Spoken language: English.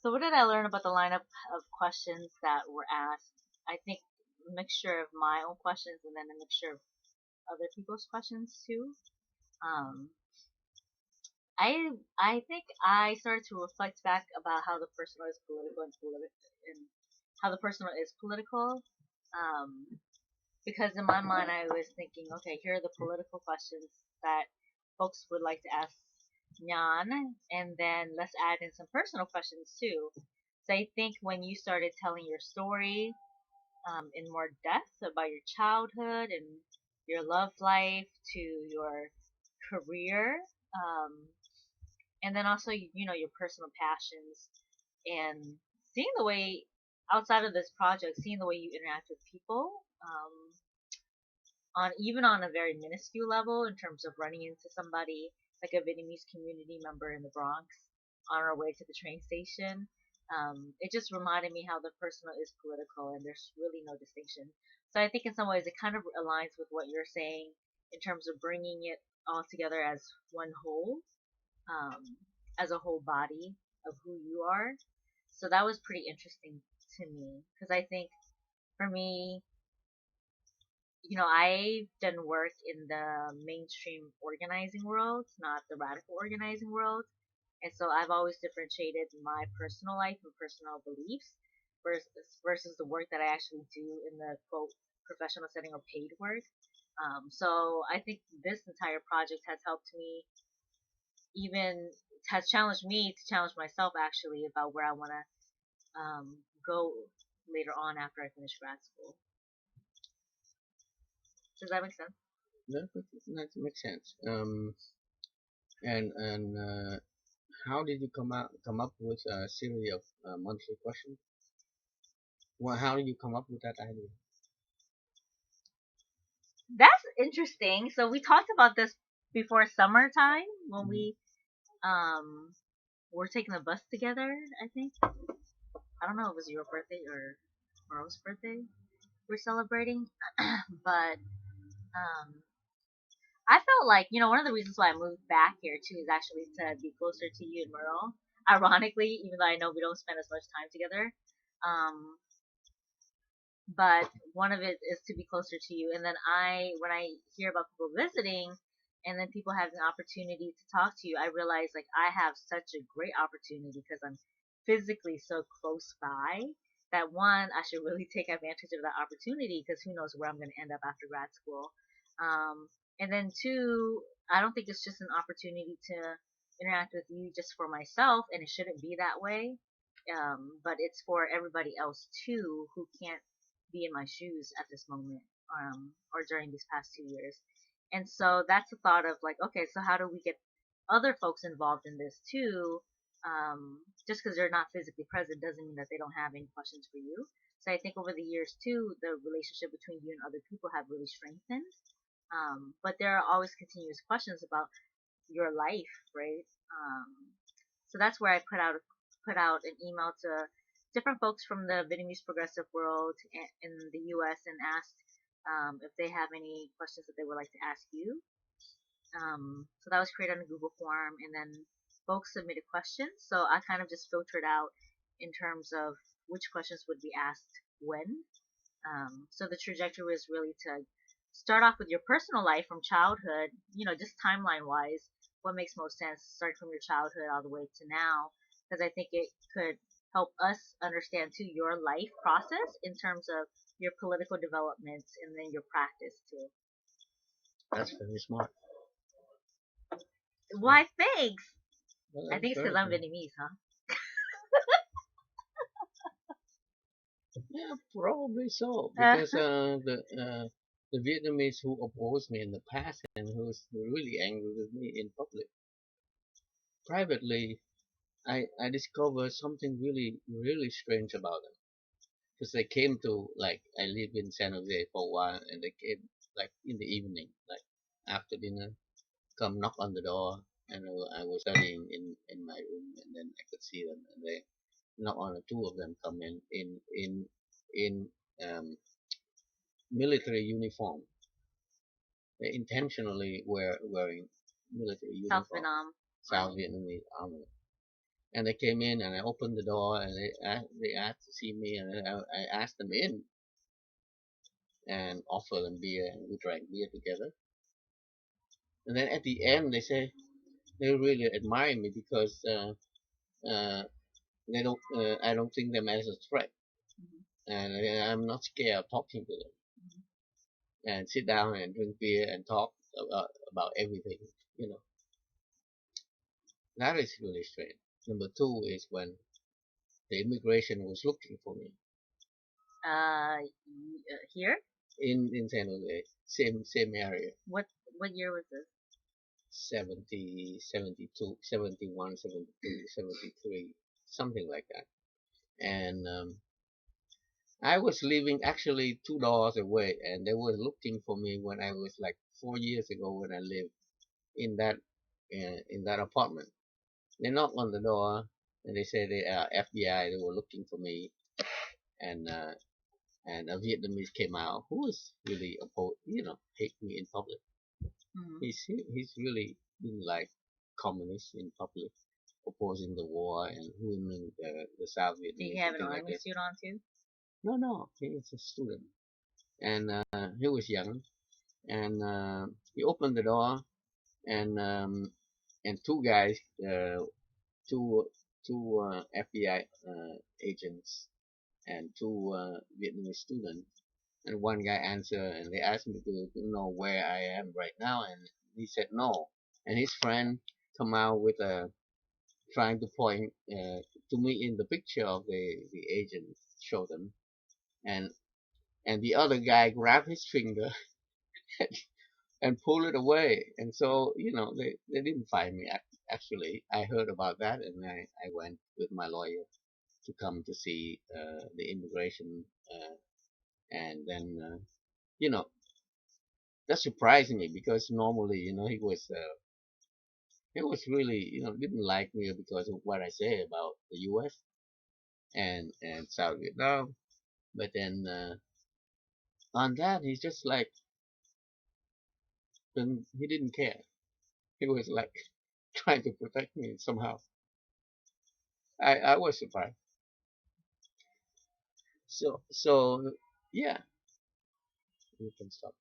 So what did I learn about the lineup of questions that were asked? I think a mixture of my own questions and then a mixture of other people's questions too. Um, I think I started to reflect back about how the personal is political and how the personal is political. Um, because in my mind I was thinking, okay, here are the political questions that folks would like to ask Nyan, and then let's add in some personal questions too. So I think when you started telling your story in more depth about your childhood and your love life to your career, um, and then also your personal passions and seeing the way outside of this project, seeing the way you interact with people, on even on a very minuscule level in terms of running into somebody like a Vietnamese community member in the Bronx on our way to the train station. It just reminded me how the personal is political and there's really no distinction. So I think in some ways it kind of aligns with what you're saying in terms of bringing it all together as one whole, um, as a whole body of who you are. So that was pretty interesting to me because I think for me, I've done work in the mainstream organizing world, not the radical organizing world. And so I've always differentiated my personal life and personal beliefs versus the work that I actually do in the quote professional setting or paid work. So I think this entire project has helped me, even has challenged me to challenge myself actually about where I want to go later on after I finish grad school. Does that make sense? That makes sense. And how did you come up with a series of monthly questions? Well, how did you come up with that idea? That's interesting. So we talked about this before summertime when Hmm. we um were taking the bus together, I think. I don't know if it was your birthday or Rose' birthday we're celebrating. But I felt like, one of the reasons why I moved back here too is actually to be closer to you and Merle. Ironically, even though I know we don't spend as much time together. Um, but one of it is to be closer to you. And then when I hear about people visiting and then people having the opportunity to talk to you, I realize like I have such a great opportunity because I'm physically so close by that one, I should really take advantage of that opportunity because who knows where I'm going to end up after grad school. And then two, I don't think it's just an opportunity to interact with you just for myself, and it shouldn't be that way. But it's for everybody else too who can't be in my shoes at this moment, or during these past 2 years. And so that's the thought of like, okay, so how do we get other folks involved in this too? Just because they're not physically present doesn't mean that they don't have any questions for you. So I think over the years too, the relationship between you and other people have really strengthened. But there are always continuous questions about your life, right? So that's where I put out an email to different folks from the Vietnamese progressive world in the U.S. and asked if they have any questions that they would like to ask you. So that was created on a Google form, and then folks submitted questions. So I kind of just filtered out in terms of which questions would be asked when. So the trajectory was really to start off with your personal life from childhood, just timeline wise, what makes most sense, start from your childhood all the way to now, because I think it could help us understand too your life process in terms of your political developments and then your practice too. That's very smart. Very, Why, thanks. well, I that's think it's because very I'm smart. Vietnamese, huh? Yeah, probably so. Uh, Because the Vietnamese who opposed me in the past and who's really angry with me in public, privately, I discovered something really really strange about them. Because they came to, like, I lived in San Jose for a while, and they came like in the evening, like after dinner, come knock on the door, and I was studying in my room, and then I could see them, and they knock on. Two of them come in um, military uniform. They intentionally were wearing military South uniform, Vietnam South Army. Vietnamese army. And they came in, and I opened the door, and they asked to see me, and I asked them in and offered them beer, and we drank beer together. And then at the end, they say they really admire me because uh, they don't. I don't think them as a threat, and I'm not scared of talking to them and sit down and drink beer and talk about everything. You know, that is really strange. Number two is when the immigration was looking for me Here? in San Jose, same area. What year was this? 70, 72, 71, 72, 73, something like that. And I was living actually 2 doors away, and they were looking for me when I was like 4 years ago when I lived in that apartment. They knocked on the door and they said they are FBI. They were looking for me, and a Vietnamese came out who was really hate me in public. Mm-hmm. He's really didn't like communists in public, opposing the war and ruining the South Did he Vietnamese have and an things like army that. suit on too? No, no, he is a student, and he was young, and he opened the door, and two guys, two FBI agents, and two Vietnamese students, and one guy answered, and they asked me to know where I am right now, and he said no, and his friend come out with a trying to point to me in the picture of the agent show them, and the other guy grabbed his finger and pulled it away, and so they didn't find me. Actually, I heard about that, and I went with my lawyer to come to see the immigration, and then you know that surprised me because normally he was really didn't like me because of what I say about the U.S. and South Vietnam. But then on that, he's just like, then he didn't care. He was like trying to protect me somehow. I was surprised. So yeah, you can stop.